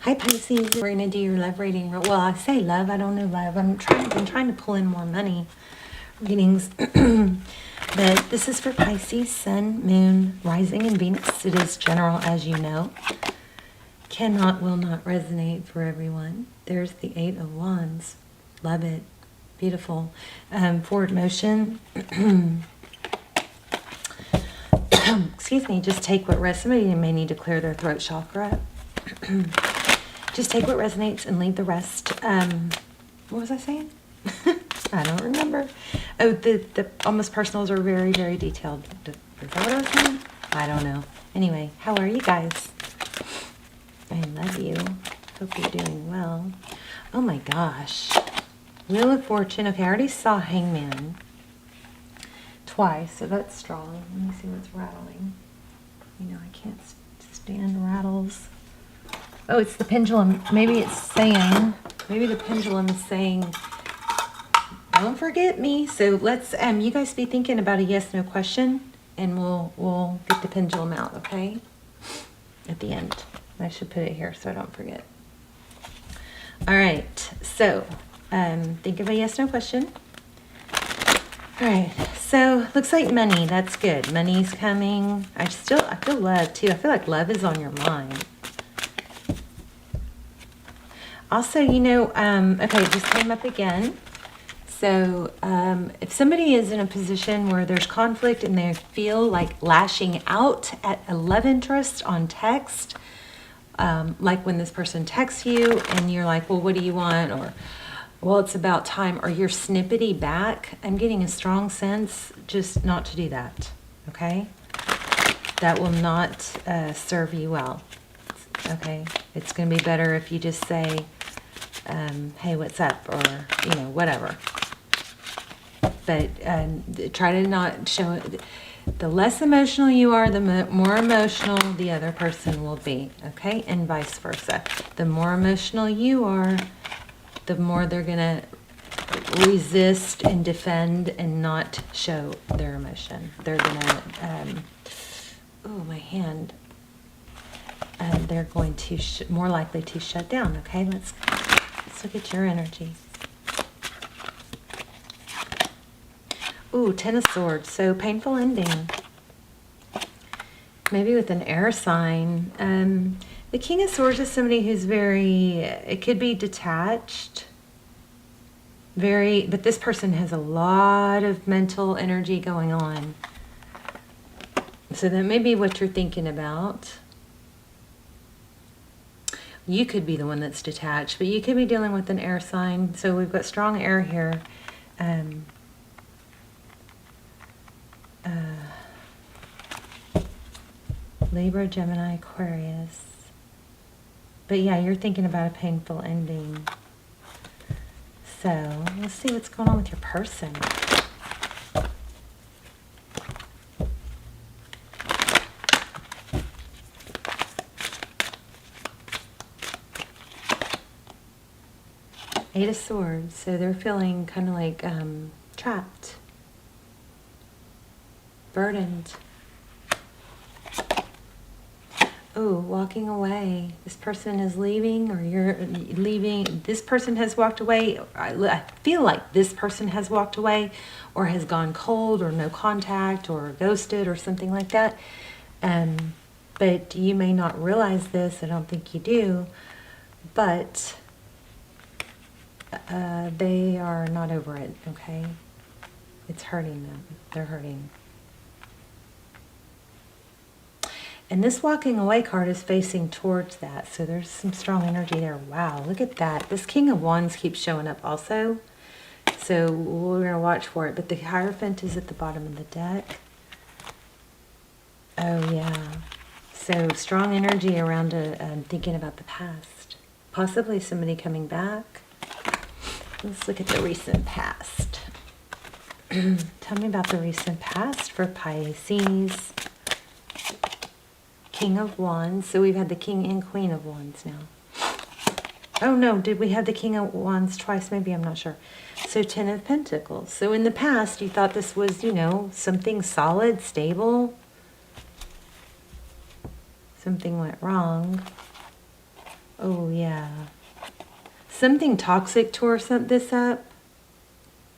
Hi Pisces, we're going to do your love reading. Well, I say love, I don't know love. I'm trying to pull in more money readings. But this is for Pisces, Sun, Moon, Rising, and Venus. It is general, as you know. Cannot, will not resonate for everyone. There's the Eight of Wands. Love it. Beautiful. Forward motion. Excuse me, just take what resonates. Somebody may need to clear their throat chakra. Just take what resonates and leave the rest. What was I saying? I don't remember. Oh, the almost personals are very, very detailed. Is that what I was saying? I don't know. Anyway, how are you guys? I love you. Hope you're doing well. Oh my gosh. Wheel of Fortune. Okay, I already saw Hangman twice, so that's strong. Let me see what's rattling. You know, I can't stand rattles. Oh, it's the pendulum. Maybe it's saying, maybe the pendulum is saying, don't forget me. So let's, you guys be thinking about a yes/no question, and we'll get the pendulum out, okay? At the end. I should put it here so I don't forget. All right. So, think of a yes/no question. All right. So, looks like money. That's good. Money's coming. I feel love too. I feel like love is on your mind. Also, you know, okay, it just came up again. So, if somebody is in a position where there's conflict and they feel like lashing out at a love interest on text, like when this person texts you and you're like, well, what do you want? Or, well, it's about time. Or you're snippety back. I'm getting a strong sense just not to do that, okay? That will not serve you well, okay? It's going to be better if you just say, hey, what's up? Or, you know, whatever. But try to not show it. The less emotional you are, the more emotional the other person will be, okay? And vice versa. The more emotional you are, the more they're going to resist and defend and not show their emotion. They're going to, oh, my hand. They're going to, more likely to shut down, okay? Let's look at your energy. Ooh, Ten of Swords. So painful ending. Maybe with an air sign. The King of Swords is somebody who's very, it could be detached. But this person has a lot of mental energy going on. So that may be what you're thinking about. You could be the one that's detached, but you could be dealing with an air sign. So we've got strong air here. Libra, Gemini, Aquarius. But yeah, you're thinking about a painful ending. So let's see what's going on with your person. Eight of Swords. So they're feeling kind of like trapped, burdened. Oh, walking away. This person is leaving, or you're leaving. This person has walked away. I feel like this person has walked away, or has gone cold, or no contact, or ghosted, or something like that. But you may not realize this. I don't think you do. But they are not over it, okay? It's hurting them. They're hurting. And this walking away card is facing towards that. So there's some strong energy there. Wow, look at that. This King of Wands keeps showing up also. So we're going to watch for it. But the Hierophant is at the bottom of the deck. Oh, yeah. So strong energy around thinking about the past. Possibly somebody coming back. Let's look at the recent past. Tell me about the recent past for Pisces. King of Wands. So we've had the King and Queen of Wands now. Oh no, did we have the King of Wands twice? Maybe, I'm not sure. So Ten of Pentacles. So in the past, you thought this was, you know, something solid, stable. Something went wrong. Oh yeah. something toxic tore this up.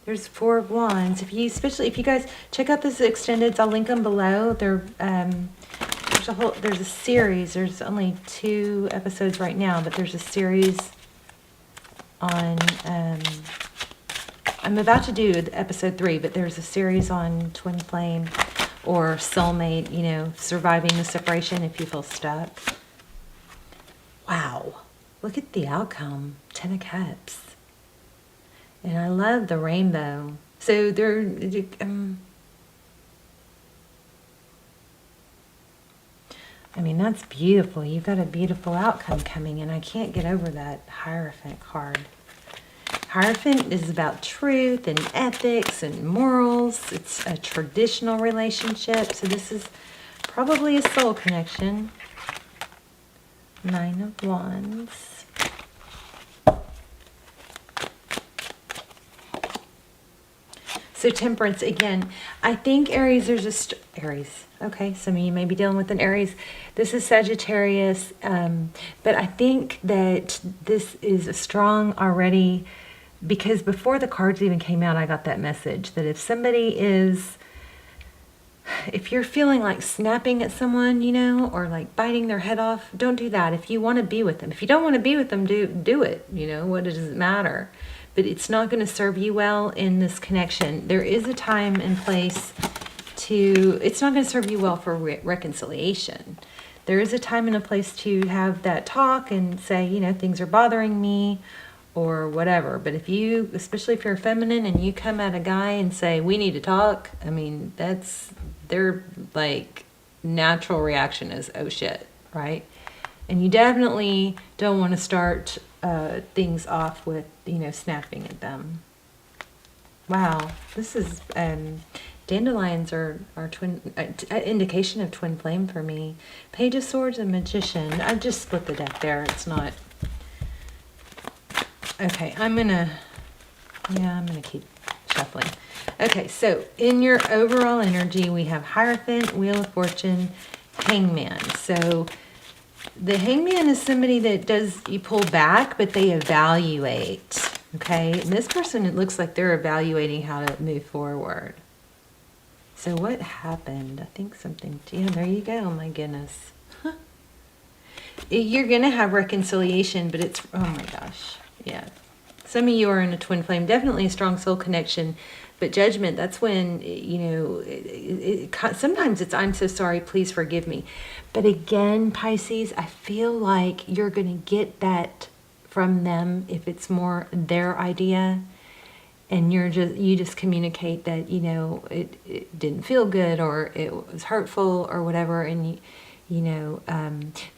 There's 4 of Wands. Especially if you guys check out this extended, I'll link them below. There's a series. There's only 2 episodes right now, but there's a series on, I'm about to do episode 3, but there's a series on twin flame or soulmate, you know, surviving the separation if you feel stuck. Wow. Look at the outcome. 10 of Cups. And I love the rainbow. So I mean, that's beautiful. You've got a beautiful outcome coming, and I can't get over that Hierophant card. Hierophant is about truth and ethics and morals. It's a traditional relationship. So this is probably a soul connection. 9 of Wands. So Temperance, again, I think Aries, Aries. Okay, some of you may be dealing with an Aries. This is Sagittarius, but I think that this is strong already because before the cards even came out, I got that message that if you're feeling like snapping at someone, you know, or like biting their head off, don't do that. If you want to be with them, if you don't want to be with them, do it. You know, what does it matter? But it's not going to serve you well in this connection. There is a time and place it's not going to serve you well for reconciliation. There is a time and a place to have that talk and say, you know, things are bothering me or whatever. But especially if you're feminine and you come at a guy and say, we need to talk, I mean, their like natural reaction is, oh shit, right? And you definitely don't want to start things off with, you know, snapping at them. Wow, this is dandelions are twin indication of twin flame for me. Page of Swords and Magician. I've just split the deck there. It's not okay. I'm gonna keep shuffling. Okay, so in your overall energy, we have Hierophant, Wheel of Fortune, Hangman. So the Hangman is somebody that you pull back, but they evaluate. Okay, and this person, it looks like they're evaluating how to move forward. So what happened? I think something, yeah, there you go. My goodness. You're going to have reconciliation, but it's, oh my gosh. Yeah. Some of you are in a twin flame, definitely a strong soul connection, but judgment, that's when, you know, sometimes it's, I'm so sorry, please forgive me. But again, Pisces, I feel like you're going to get that from them if it's more their idea. And you just communicate that, you know, it didn't feel good or it was hurtful or whatever. And, you know,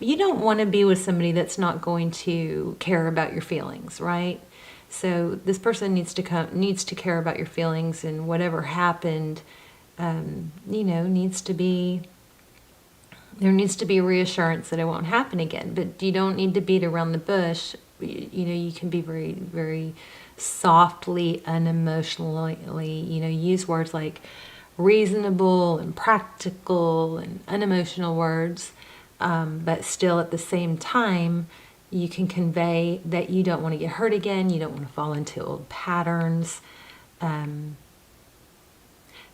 you don't want to be with somebody that's not going to care about your feelings, right? So this person needs to care about your feelings, and whatever happened, you know, there needs to be reassurance that it won't happen again. But you don't need to beat around the bush. You know, you can be very, very softly, unemotionally, you know, use words like reasonable and practical and unemotional words, but still at the same time, you can convey that you don't want to get hurt again, you don't want to fall into old patterns.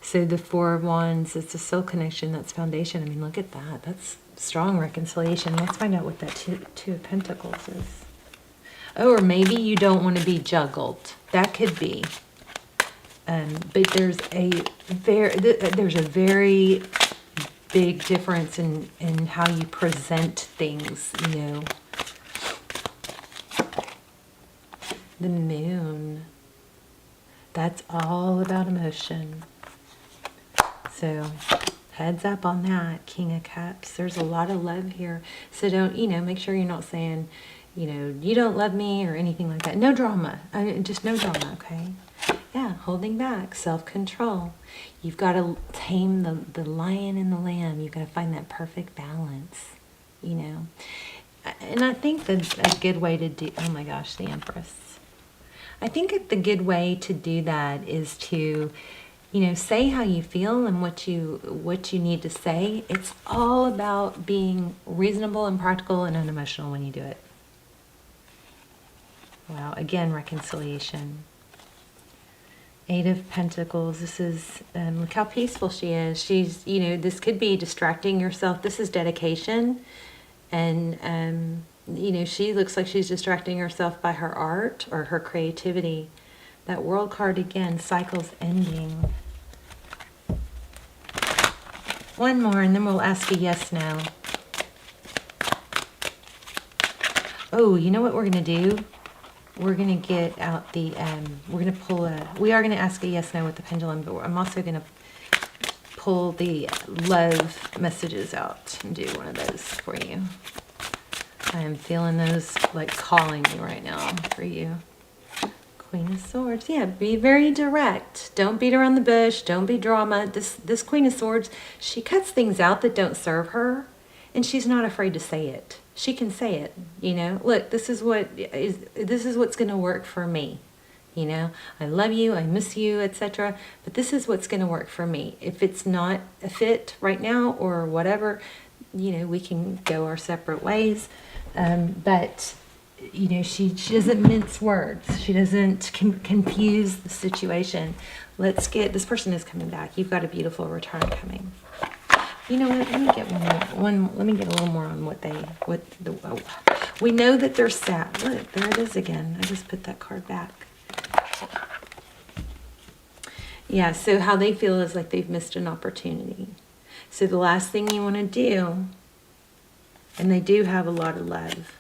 So the 4 of Wands, it's a soul connection, that's foundation. I mean, look at that. That's strong reconciliation. Let's find out what that two of Pentacles is. Oh, or maybe you don't want to be juggled. That could be. But there's a very big difference in how you present things, you know. The Moon. That's all about emotion. So heads up on that. King of Cups. There's a lot of love here. So don't, you know, make sure you're not saying, you know, you don't love me or anything like that. No drama. Just no drama, okay? Yeah, holding back, self-control. You've got to tame the lion and the lamb. You've got to find that perfect balance, you know. And I think that a good way to do, oh my gosh, the Empress. I think the good way to do that is to, you know, say how you feel and what you need to say. It's all about being reasonable and practical and unemotional when you do it. Wow, again, reconciliation. Eight of Pentacles. This is, look how peaceful she is. She's, you know, this could be distracting yourself. This is dedication. And, you know, she looks like she's distracting herself by her art or her creativity. That World card again, cycles ending. One more and then we'll ask a yes, no. Oh, you know what we're going to do? We're going to get out the, we're going to pull we are going to ask a yes, no with the pendulum, but I'm also going to pull the love messages out and do one of those for you. I am feeling those like calling me right now for you. Queen of Swords. Yeah, be very direct. Don't beat around the bush. Don't be drama. This Queen of Swords, she cuts things out that don't serve her, and she's not afraid to say it. She can say it, you know. Look, this is what's going to work for me. You know, I love you, I miss you, etc. But this is what's going to work for me. If it's not a fit right now or whatever, you know, we can go our separate ways. But you know, she doesn't mince words. She doesn't confuse the situation. Let's get, this person is coming back. You've got a beautiful return coming. You know what? Let me get let me get a little more on we know that they're sad. Look, there it is again. I just put that card back. Yeah, so how they feel is like they've missed an opportunity. So the last thing you want to do, and they do have a lot of love.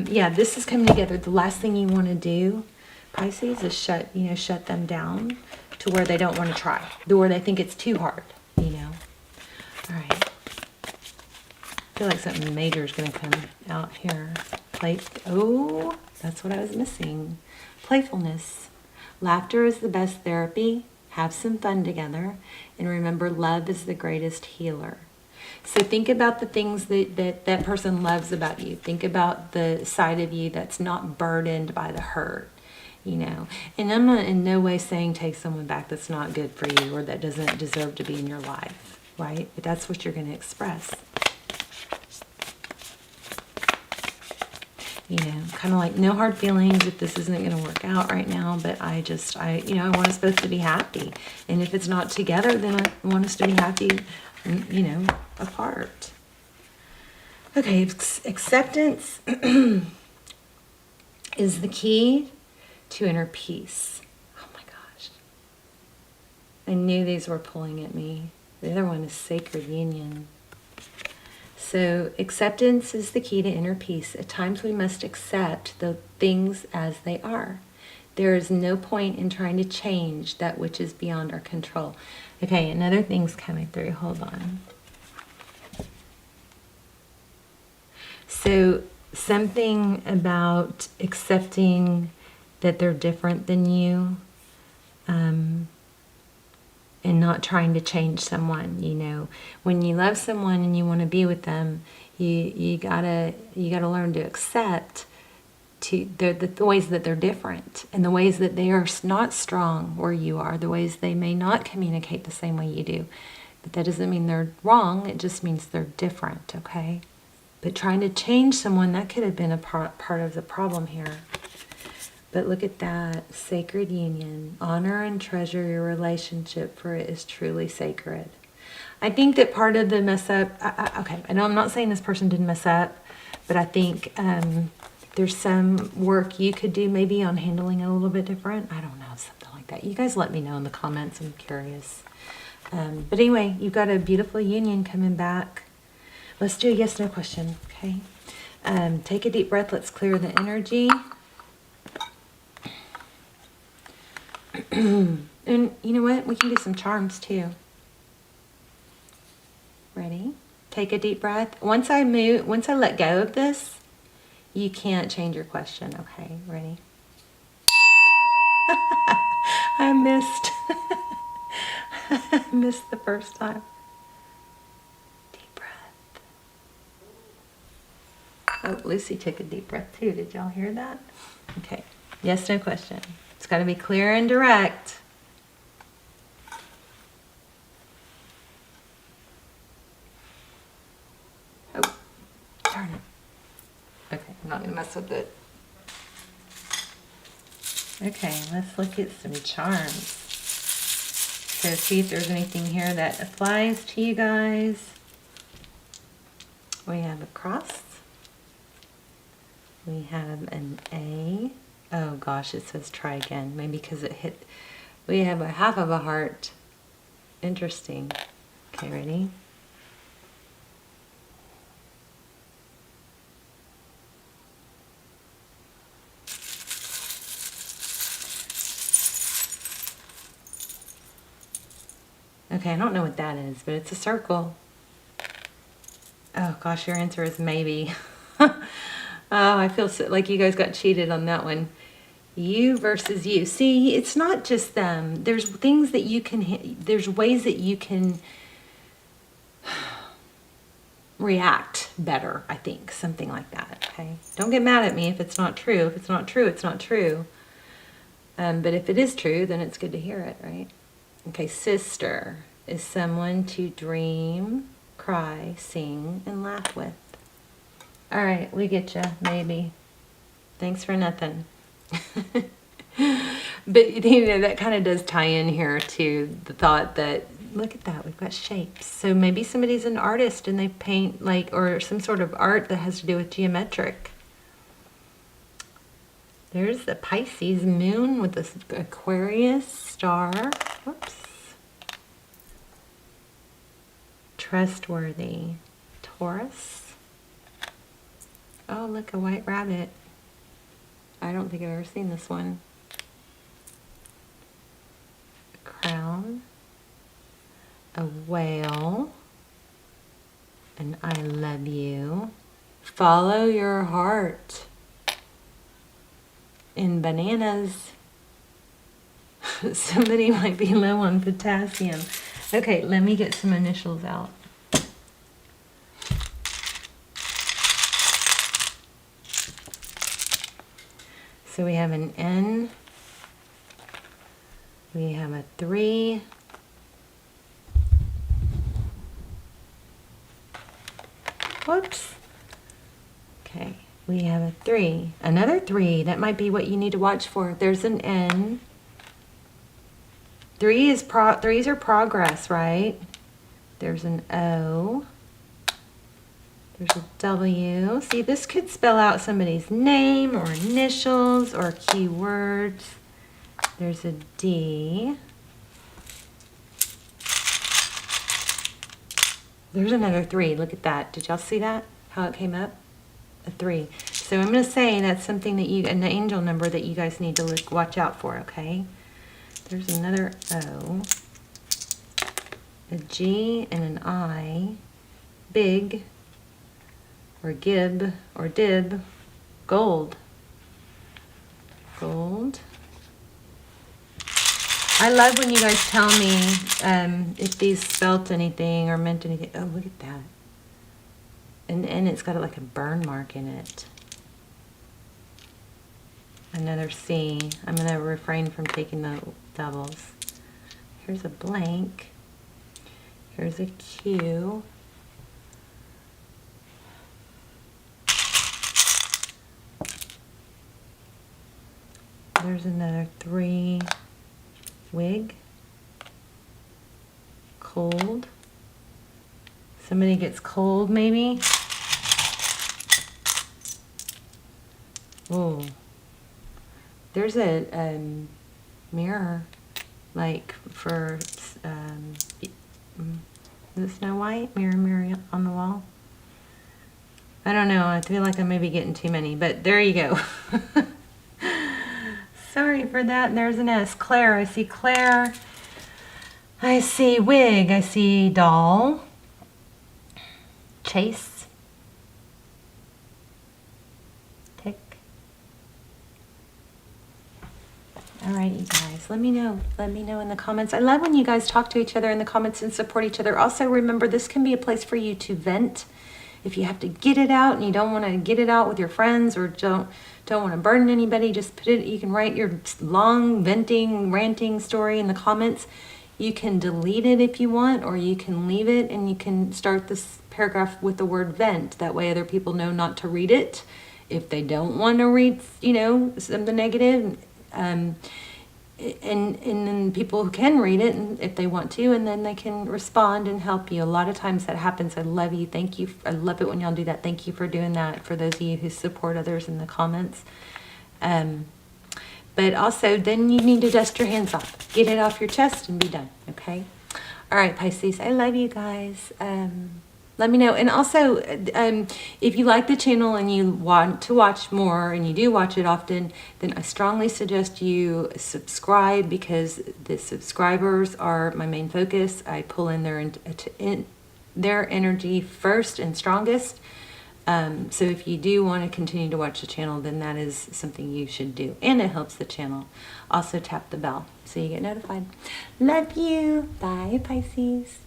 Yeah, this is coming together. The last thing you want to do, Pisces, is shut them down to where they don't want to try, to where they think it's too hard, you know. All right. I feel like something major is going to come out here. Oh, that's what I was missing. Playfulness. Laughter is the best therapy. Have some fun together. And remember, love is the greatest healer. So think about the things that person loves about you. Think about the side of you that's not burdened by the hurt, you know. And I'm not in no way saying take someone back that's not good for you or that doesn't deserve to be in your life, right? But that's what you're going to express. You know, kind of like no hard feelings if this isn't going to work out right now, but I want us both to be happy. And if it's not together, then I want us to be happy, you know, apart. Okay, acceptance is the key to inner peace. Oh my gosh. I knew these were pulling at me. The other one is sacred union. So acceptance is the key to inner peace. At times we must accept the things as they are. There is no point in trying to change that which is beyond our control. Okay, another thing's coming through. Hold on. So something about accepting that they're different than you, and not trying to change someone. You know, when you love someone and you want to be with them, you gotta learn to accept the ways that they're different, and the ways that they are not strong where you are, the ways they may not communicate the same way you do. But that doesn't mean they're wrong, it just means they're different, okay? But trying to change someone, that could have been a part of the problem here. But look at that, sacred union. Honor and treasure your relationship, for it is truly sacred. I think that part of the mess up, okay, I know I'm not saying this person didn't mess up, but I think there's some work you could do maybe on handling it a little bit different. I don't know, something like that. You guys let me know in the comments, I'm curious. But anyway, you've got a beautiful union coming back. Let's do a yes, no question, okay? Take a deep breath, let's clear the energy. And you know what? We can do some charms too. Ready? Take a deep breath. Once I let go of this, you can't change your question. Okay, ready? I missed. I missed the first time. Deep breath. Oh, Lucy took a deep breath too. Did y'all hear that? Okay. Yes, no question. It's got to be clear and direct. Oh, darn it. Okay. I'm not going to mess with it. Okay, let's look at some charms. So see if there's anything here that applies to you guys. We have a cross. We have an A. Oh gosh, it says try again. Maybe because it hit. We have a half of a heart. Interesting. Okay, ready? Okay, I don't know what that is, but it's a circle. Oh gosh, your answer is maybe. Oh, I feel so, like you guys got cheated on that one. You versus you. See, it's not just them. There's things that you can, there's ways that you can react better, I think. Something like that, okay? Don't get mad at me if it's not true. If it's not true, it's not true. But if it is true, then it's good to hear it, right? Okay, sister is someone to dream, cry, sing, and laugh with. All right, we get you, maybe. Thanks for nothing. But, you know, that kind of does tie in here to the thought that, look at that, we've got shapes. So maybe somebody's an artist and they paint, like, or some sort of art that has to do with geometric. There's the Pisces moon with this Aquarius star. Whoops. Trustworthy. Taurus. Oh, look, a white rabbit. I don't think I've ever seen this one. A crown. A whale. And I love you. Follow your heart. In bananas. Somebody might be low on potassium. Okay, let me get some initials out. So we have an N. We have a 3. Whoops. Okay, we have a 3. Another 3. That might be what you need to watch for. There's an N. 3s are progress, right? There's an O. There's a W. See, this could spell out somebody's name or initials or keywords. There's a D. There's another 3. Look at that. Did y'all see that? How it came up? A 3. So I'm going to say that's something that you, an angel number that you guys need to watch out for, okay? There's another O, a G, and an I, big, or gib, or dib, gold, gold. I love when you guys tell me if these spelt anything or meant anything. Oh, look at that. And it's got like a burn mark in it. Another C. I'm going to refrain from taking the doubles. Here's a blank. Here's a Q. There's another 3. Wig. Cold. Somebody gets cold, maybe. Oh. There's a mirror, like for, is it Snow White? Mirror, mirror on the wall. I don't know. I feel like I may be getting too many, but there you go. Sorry for that. There's an S. Claire. I see Claire. I see wig. I see doll. Chase. Tick. All right, you guys, let me know. Let me know in the comments. I love when you guys talk to each other in the comments and support each other. Also, remember, this can be a place for you to vent. If you have to get it out and you don't want to get it out with your friends or don't want to burden anybody, just put it, you can write your long venting, ranting story in the comments. You can delete it if you want, or you can leave it and you can start this paragraph with the word vent. That way other people know not to read it if they don't want to read, you know, something negative, and then people who can read it, and if they want to, and then they can respond and help you. A lot of times that happens. I love you. Thank you. I love it when y'all do that. Thank you for doing that, for those of you who support others in the comments. But also, then you need to dust your hands off. Get it off your chest and be done, okay? All right, Pisces, I love you guys. Let me know. And also, if you like the channel and you want to watch more, and you do watch it often, then I strongly suggest you subscribe, because the subscribers are my main focus. I pull in their energy first and strongest. So if you do want to continue to watch the channel, then that is something you should do. And it helps the channel. Also tap the bell so you get notified. Love you. Bye, Pisces.